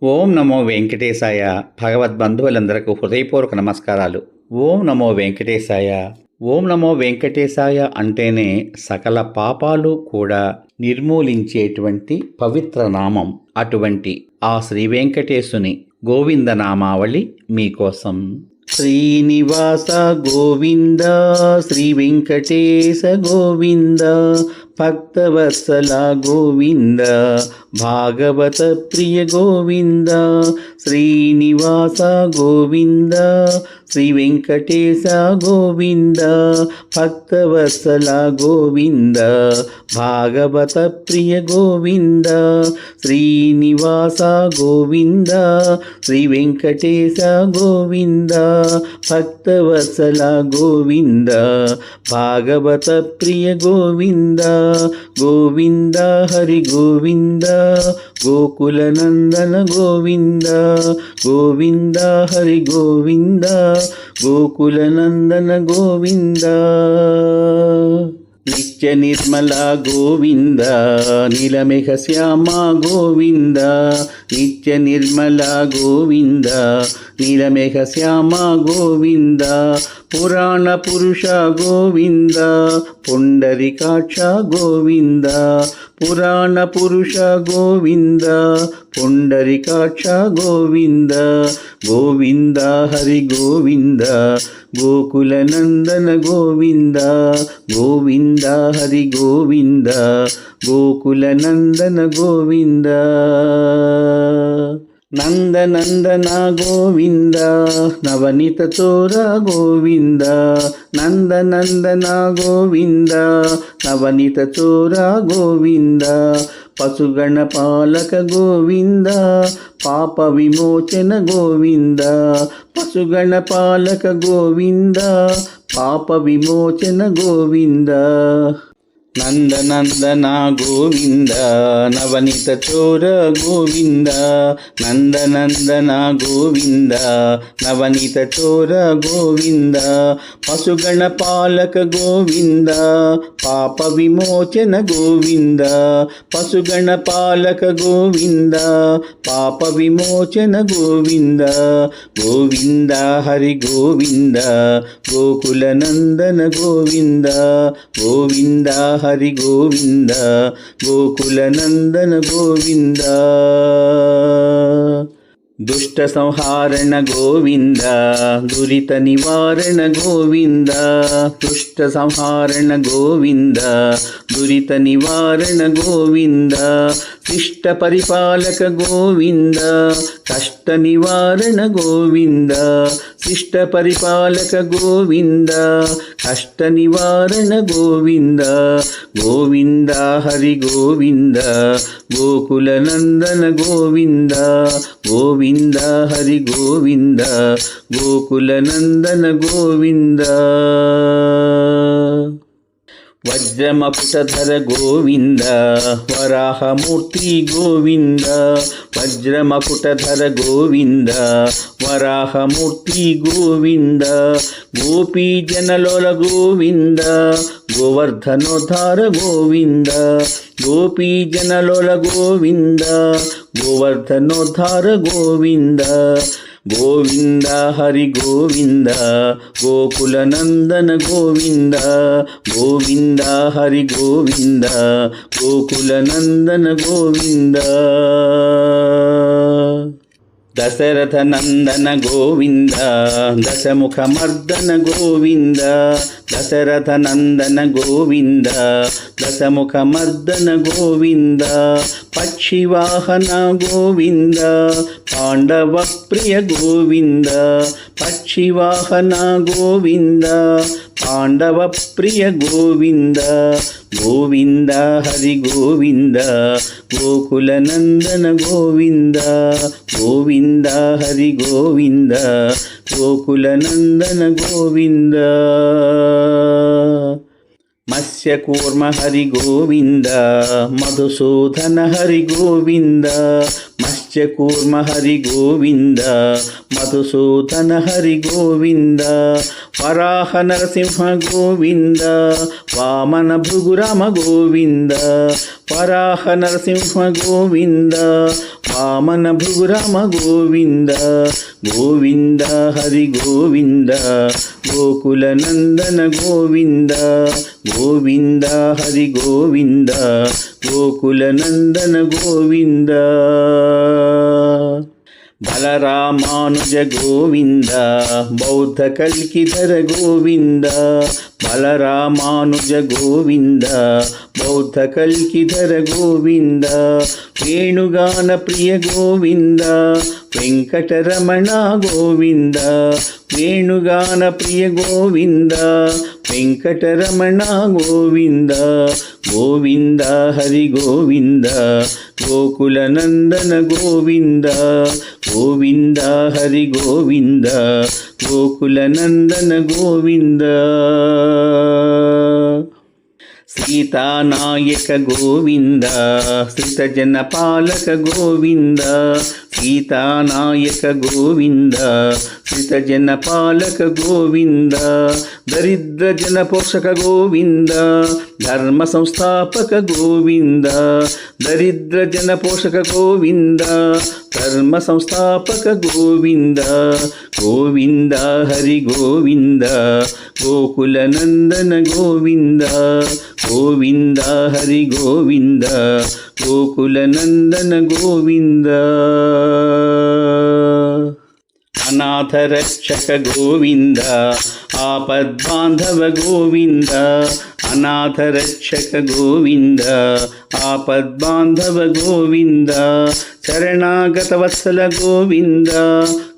ఓం నమో వెంకటేశాయ. భగవద్బంధువులందరకు హృదయపూర్వక నమస్కారాలు. ఓం నమో వెంకటేశాయ. ఓం నమో వెంకటేశాయ అంటేనే సకల పాపాలు కూడా నిర్మూలించేటువంటి పవిత్ర నామం. అటువంటి ఆ శ్రీ వెంకటేశుని గోవింద నామావళి మీకోసం. శ్రీనివాస గోవింద, శ్రీ వెంకటేశ గోవింద, భక్తవత్సల గోవింద, భాగవత ప్రియ గోవింద. శ్రీనివాస గోవింద, శ్రీ వెంకటేశ గోవింద, భక్తవత్సల గోవింద, భాగవత ప్రియ గోవింద. శ్రీనివాస గోవింద, శ్రీ వెంకటేశ గోవింద, భక్తవత్సల గోవింద, భాగవత ప్రియ గోవింద. గోవింద హరి గోవింద, గోకుల నందన గోవింద. గోవింద హరి గోవింద, గోకుల నందన గోవింద. నిత్య నిర్మల గోవింద, నీలమేఘ శ్యామ గోవింద. నిత్య నిర్మల గోవింద, నీలమేఘ శ్యామ గోవింద. పురాణ పురుష గోవింద, పుండరీకాక్ష గోవింద. పురాణ పురుష గోవింద, పుండరీకాక్ష గోవింద. గోవింద హరి గోవింద, గోకుల నందన గోవింద. గోవింద హరి గోవింద, గోకుల నందన గోవింద. నందనందన గోవింద, నవనీత చోర గోవింద. నందనందన గోవింద, నవనీత చోర గోవింద. పశుగణ పాలక గోవింద, పాప విమోచన గోవింద. పశుగణ పాలక గోవింద, పాప విమోచన గోవింద. నందనందన గోవింద, నవనీత చోర గోవింద. నందనందన గోవింద, నవనీత చోర గోవింద. పశుగణ పాలక గోవింద, పాప విమోచన గోవింద. పశుగణ పాలక గోవింద, పాప విమోచన గోవింద. గోవింద హరి గోవింద, గోకుల నందన గోవింద. గోవింద హరి గోవింద, గోకుల నందన గోవింద. దుష్ట సంహారణ గోవింద, దురిత నివారణ గోవింద. దుష్ట సంహారణ గోవింద, దురిత నివారణ గోవింద. శిష్ట పరిపాలక గోవింద, కష్ట నివారణ గోవింద. శిష్ట పరిపాలక గోవింద, కష్ట నివారణ గోవింద. గోవింద హరి గోవింద, గోకుల నందన గోవింద. గోవింద హరి గోవింద, గోకుల నందన గోవింద. వజ్రమకుటధర గోవింద, వరాహమూర్తి గోవింద. వజ్రమకుటధర గోవింద, వరాహమూర్తి గోవింద. గోపీజనలోల గోవింద, గోవర్ధనోద్ధార గోవింద. గోపీజనలోల గోవింద, గోవర్ధనోద్ధార గోవింద. గోవింద హరి గోవింద, గోకుల నందన గోవింద. గోవింద హరి గోవింద, గోకుల నందన గోవింద. దశరథ నందన గోవింద, దశముఖ మర్దన గోవింద. దశరథ నందన గోవింద, దశముఖ మర్దన గోవింద. పక్షివాహన గోవింద, పాండవ ప్రియ గోవింద. పక్షివాహన గోవింద, పాండవ ప్రియ గోవింద. గోవింద హరి గోవింద, గోకుల నందన గోవింద. గోవింద హరి గోవింద, గోకుల నందన గోవింద. మత్స్యకూర్మ హరి గోవింద, మధుసూదన హరి గోవింద. మత్స్యకూర్మ హరి గోవింద మధుసూదన హరి గోవింద వరాహ నరసింహ గోవింద వామన భృగురామ గోవింద వరాహ నరసింహ గోవింద వామన భృగురామ గోవింద గోవింద హరి గోవింద గోకుల నందన గోవింద గోవింద హరి గోవింద గోకుల నందన గోవింద బలరామానుజ గోవింద బౌద్ధ కల్కిధర గోవింద బలరామానుజ గోవింద బౌద్ధ కల్కిధర గోవింద వేణుగాన ప్రియ గోవింద వెంకటరమణ గోవింద వేణుగాన ప్రియ గోవింద వెంకటరమణ గోవింద గోవింద హరి గోవింద గోకుల నందన గోవింద గోవింద హరి గోవింద గోకుల నందన గోవింద సీతానాయక గోవింద శ్రితజన పాలక గోవింద సీతానాయక గోవింద శ్రితజన పాలక గోవింద దరిద్ర జన పోషక గోవింద ధర్మ సంస్థాపక గోవింద దరిద్ర జన పోషక గోవింద ధర్మ సంస్థాపక గోవింద గోవింద హరి గోవింద గోకుల నందన గోవింద గోవింద హరి గోవింద గోకుల నందన గోవింద అనాథ రక్షక గోవింద ఆపద్బాంధవ గోవింద అనాథ రక్షక గోవింద ఆపద్బాంధవ గోవింద శరణాగత వత్సల గోవింద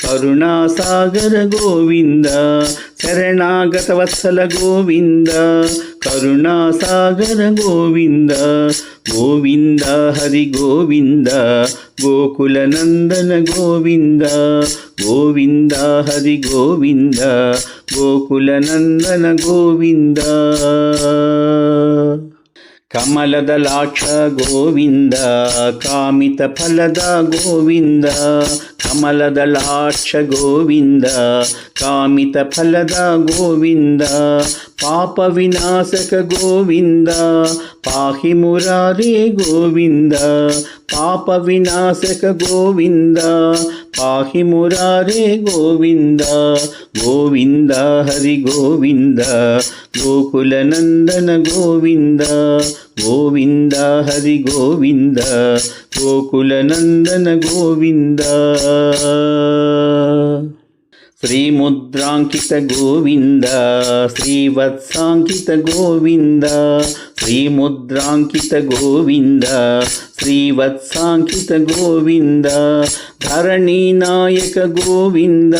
కరుణాసాగర గోవింద శరణాగత వత్సల గోవింద కరుణాసాగర గోవింద గోవింద హరి గోవింద గోకుల నందన గోవింద గోవింద హరి గోవింద గోకుల నందన గోవింద కమలదలాక్ష గోవింద కామిత ఫలద గోవింద కమలదలాక్ష గోవింద కామిత ఫలద గోవింద పాప వినాశక గోవింద పాహి మురారే గోవింద పాప వినాశక గోవింద పాహి మురారే గోవింద గోవింద హరి గోవింద గోకుల నందన గోవింద గోవింద హరి గోవింద గోకుల నందన గోవింద శ్రీముద్రాంకిత గోవింద శ్రీవత్సాంకిత గోవింద శ్రీముద్రాంకిత గోవింద శ్రీవత్సాంకిత గోవింద ధరణీ నాయక గోవింద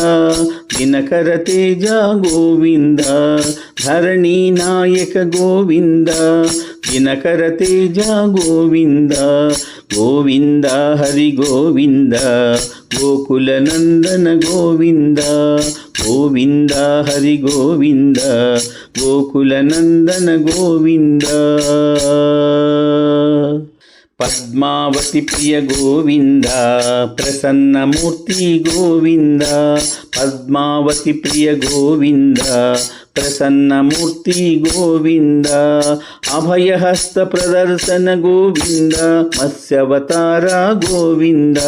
దినకర తేజ గోవింద ధరణీ నాయక గోవింద దినకర తేజ గోవింద గోవింద హరి గోవింద గోకుల నందన గోవింద గోవింద హరి గోవింద గోకుల నందన గోవింద పద్మావతి ప్రియ గోవింద ప్రసన్నమూర్తి గోవింద పద్మావతి ప్రియ గోవింద ప్రసన్నమూర్తి గోవింద అభయహస్త ప్రదర్శన గోవింద మత్స్యవతార గోవింద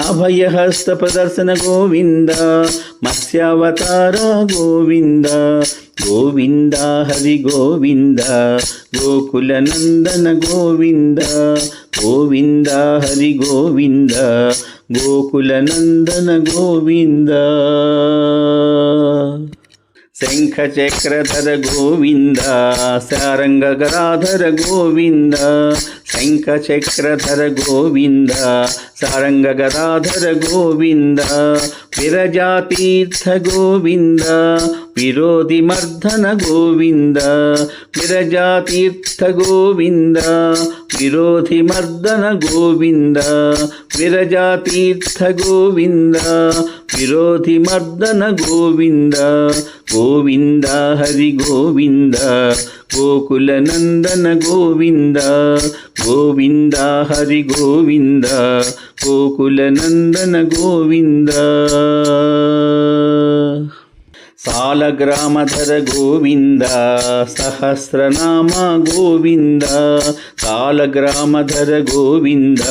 అభయహస్త ప్రదర్శన గోవింద మత్స్యావతార గోవింద గోవింద హరి గోవింద గోకుల నందన గోవింద గోవింద హరి గోవింద గోకుల నందన గోవింద శంఖ చక్రధర గోవింద సారంగ గరాధర గోవింద శంఖ చక్రధర గోవింద సారంగ గదాధర గోవింద విరజాతీర్థ గోవింద విరోధిమర్దన గోవింద విరజాతీర్థ గోవింద విరోధిమర్దన గోవింద విరజాతీర్థ గోవింద విరోధిమర్దన గోవింద గోవింద హరి గోవింద గోకుల నందన గోవింద గోవింద హరి గోవింద గోకుల నందన గోవింద సాలగ్రామధర గోవింద సహస్రనామ గోవింద సాలగ్రామధర గోవింద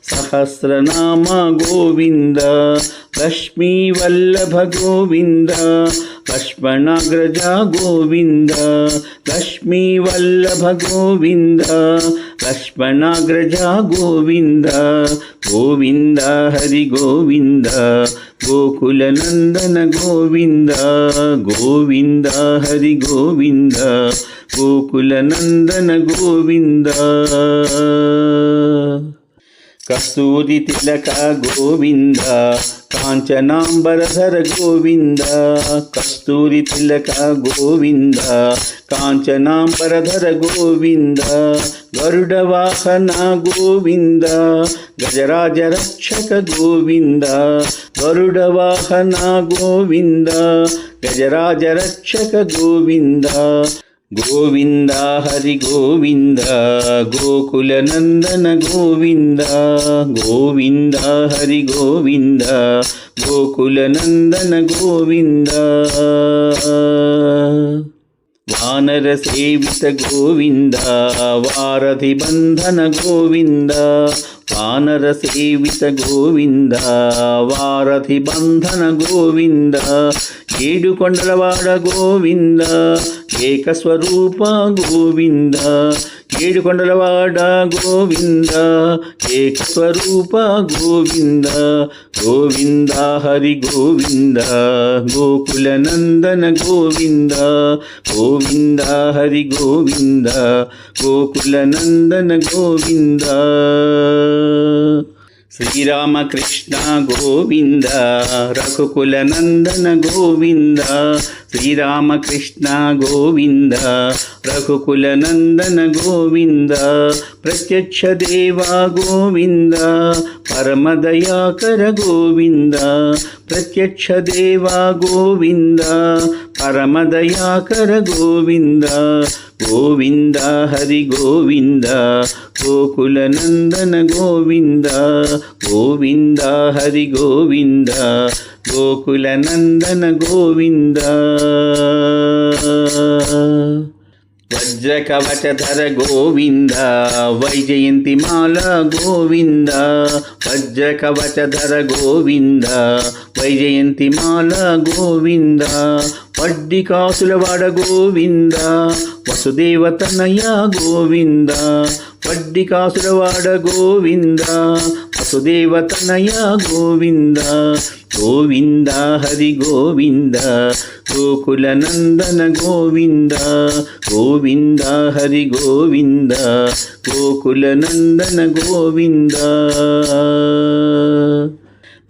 సహస్రనామ గోవింద లక్ష్మీ వల్లభ గోవింద లక్ష్మణాగ్రజ గోవింద లక్ష్మీ వల్లభ గోవింద లక్ష్మణాగ్రజ గోవింద గోవింద హరి గోవింద గోకుల నందన గోవింద గోవింద హరి గోవింద గోకుల నందన గోవింద కస్తూరి తిలక గోవింద కాంచనాంబరధర గోవింద కస్తూరి తిలక గోవింద కాంచనాంబరధర గోవింద గరుడ వాహన గోవింద గజరాజ రక్షక గోవింద గరుడ వాహన గోవింద గజరాజ రక్షక గోవింద గోవింద హరి గోవింద గోకుల నందన గోవింద గోవింద హరి గోవింద గోకుల నందన గోవింద వానర సేవిత గోవింద వారధి బంధన గోవింద వానర సేవిత గోవింద వారధి బంధన గోవింద ఏడు కొండలవాడ గోవింద ఏకస్వరూప గోవింద ఏడు కొండలవాడ గోవింద ఏకస్వరూప గోవింద గోవింద హరి గోవింద గోకుల నందన గోవింద గోవింద హరి గోవింద గోకుల నందన గోవింద శ్రీరామకృష్ణ గోవింద రఘుకుల నందన గోవింద శ్రీరామకృష్ణ గోవింద రఘుకుల నందన గోవింద ప్రత్యక్ష దేవా గోవింద పరమదయాకర గోవింద ప్రత్యక్ష దేవా గోవింద పరమదయాకర గోవింద గోవింద హరి గోవింద గోకుల నందన గోవింద గోవింద హరి గోవింద గోకుల నందన గోవింద వజ్రకవచధర గోవింద వైజయంతిమాల గోవింద వజ్రకవచధర గోవింద వైజయంతిమాల గోవింద వడ్డి కాసులవాడ గోవింద వసుదేవతనయ గోవింద వడ్డి కాసులవాడ గోవింద వసుదేవతనయ గోవింద గోవింద హరి గోవింద గోకుల నందన గోవింద గోవింద హరి గోవింద గోకుల నందన గోవింద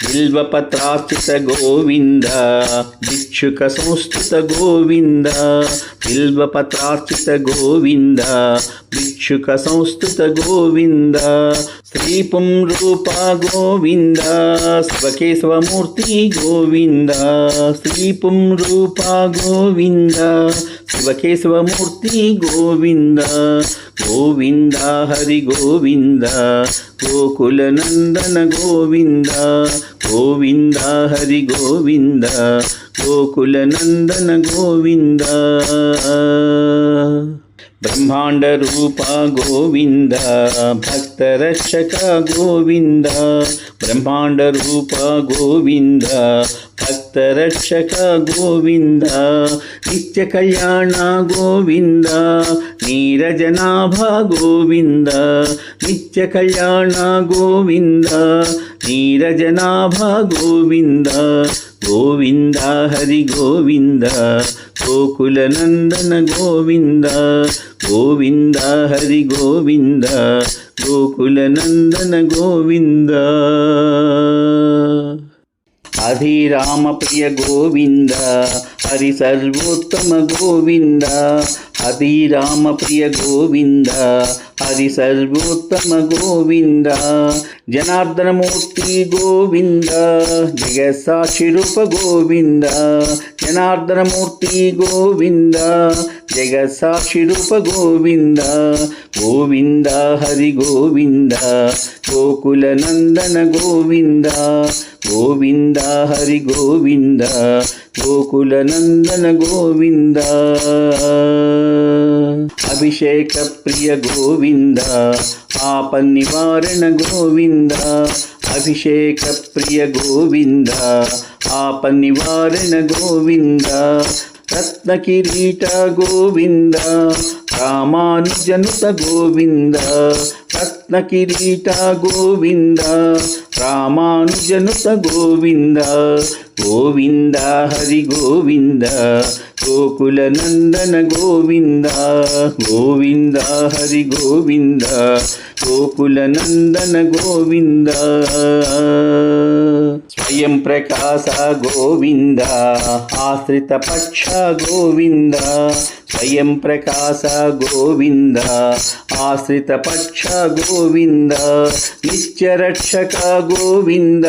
బిల్వపత్రార్చిత గోవింద భిక్షుక సంస్థిత గోవింద బిల్వపత్రార్చిత గోవింద భిక్షుక సంస్థిత గోవింద శ్రీపుం రూప గోవింద శివకేశవమూర్తి గోవింద శ్రీపుం రూప గోవింద శివకేశవమూర్తి గోవింద గోవింద హరి గోవింద గోకుల నందన గోవింద గోవింద హరి గోవింద గోకుల నందన గోవింద బ్రహ్మాండ రూప గోవింద భక్త రక్షక గోవింద బ్రహ్మాండ రూప గోవింద భక్త రక్షక గోవింద నిత్య కళ్యాణ గోవింద నీరజనాభ గోవింద నిత్య కళ్యాణ గోవింద నీరజనాభ గోవింద గోవింద హరి గోవింద గోకుల నందన గోవింద గోవింద హరి గోవింద గోకుల నందన గోవింద అధిరామ ప్రియ గోవింద హరి సర్వోత్తమ గోవింద అధిరామ ప్రియ గోవింద హరి సర్వోత్తమ గోవింద జనార్దనమూర్తి గోవింద జగత్సాక్షి రూప గోవింద జనార్దనమూర్తి గోవింద జగత్సాక్షి రూప గోవింద గోవింద హరి గోవింద గోకుల నందన గోవింద గోవింద హరి గోవింద గోకుల నందన గోవింద అభిషేక ప్రియ గోవింద ఆపన్నివారణ గోవింద అభిషేక ప్రియ గోవింద ఆపన్నివారణ గోవింద రత్న కిరీట గోవింద రామానుజనుత గోవింద రత్న కిరీట గోవింద రామానుజనుత గోవింద గోవింద హరి గోవింద గోకుల నందన గోవింద గోవింద హరి గోవింద గోకుల నందన గోవింద స్వయం ప్రకాశ గోవింద ఆశ్రిత పక్ష గోవింద స్వయం ప్రకాశ గోవింద ఆశ్రిత పక్ష గోవింద నిత్యరక్షక గోవింద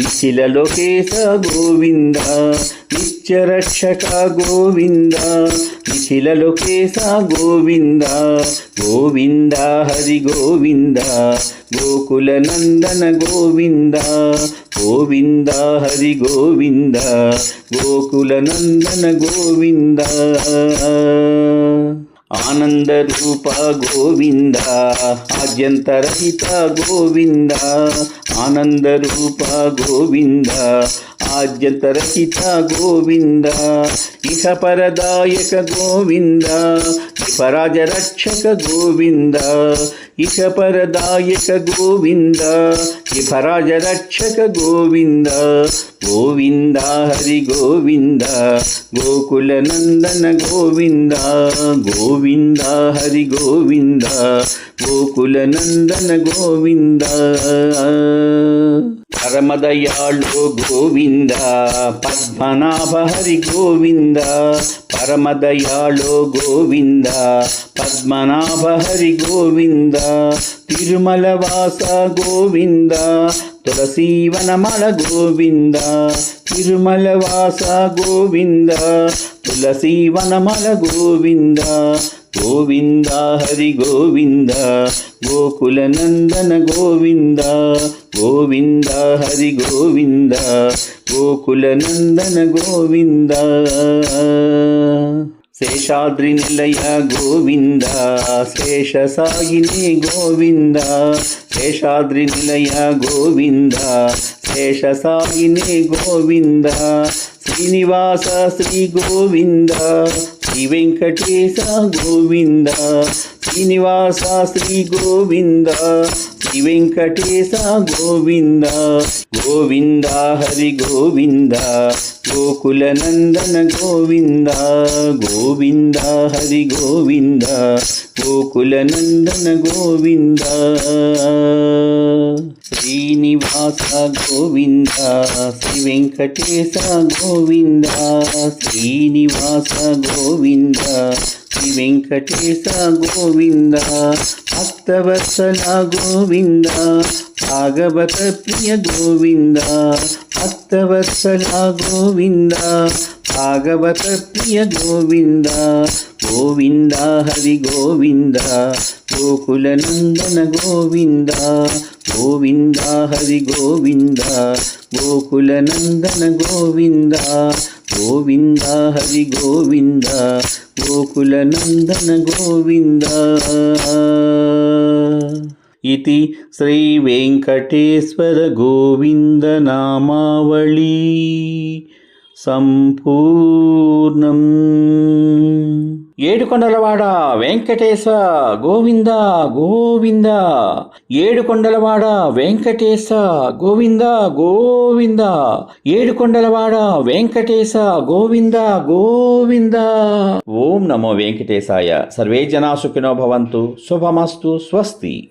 నిఖిల లోకేశ గోవింద నిత్యరక్షక గోవింద నిఖిల లోకేశ గోవింద గోవింద హరి గోవింద గోకుల నందన గోవింద గోవింద హరి గోవింద గోకుల నందన గోవింద ఆనంద రూప గోవింద ఆద్యంతరహిత గోవింద ఆనంద రూప గోవింద ఆద్యంతరహిత గోవింద ఇహ పరదాయక గోవింద ఇహరాజ రక్షక గోవింద ఇహ పరదాయక గోవింద ఇహరాజ రక్షక గోవింద గోవింద హరి గోవింద గోకుల నందన గోవింద గోవింద హరి గోవింద గోకుల నందన గోవింద పరమదయాళు గోవింద పద్మనాభ హరి గోవింద పరమదయాళు గోవింద పద్మనాభ హరి గోవింద తిరుమల వాస గోవింద తులసీవనమల గోవింద తిరుమల వాస గోవింద తులసీవనమల గోవింద గోవింద హరి గోవింద గోకుల నందన గోవింద గోవింద హరి గోవింద గోకుల నందన గోవింద శేషాద్రి నిలయ గోవింద శేషసాయిని గోవింద శేషాద్రి నిలయ గోవింద శేషసాయిని గోవింద శ్రీనివాస శ్రీ గోవింద శ్రీ వెంకటేశ గోవింద శ్రీనివాస శ్రీ గోవింద శ్రీ వెంకటేశ గోవింద గోవింద హరి గోవింద గోకుల నందన గోవింద గోవింద హరి గోవింద గోకుల నందన గోవింద శ్రీనివాస గోవింద శ్రీ వెంకటేశ గోవింద శ్రీనివాస గోవింద శ్రీ వెంకటేశ గోవింద భక్తవత్సల గోవింద భాగవత ప్రియ గోవింద భక్తవత్సల గోవింద భాగవత ప్రియ గోవింద గోవింద హరి గోవింద గోకుల నందన గోవింద గోవింద హరి గోవింద గోకుల నందన గోవింద గోవింద హరి గోవింద గోకుల నందన గోవింద इति श्री वेंकटेश्वर गोविंद नामावली సంపూర్ణం. ఏడుకొండలవాడ వెంకటేశ్వర గోవింద గోవింద. ఏడుకొండలవాడ వెంకటేశ్వర గోవింద గోవింద. ఏడుకొండలవాడ వెంకటేశ్వర గోవింద గోవింద. ఓం నమో వెంకటేశాయ. సర్వే జనా సుఖినో భవంతు. శుభమస్తు. స్వస్తి.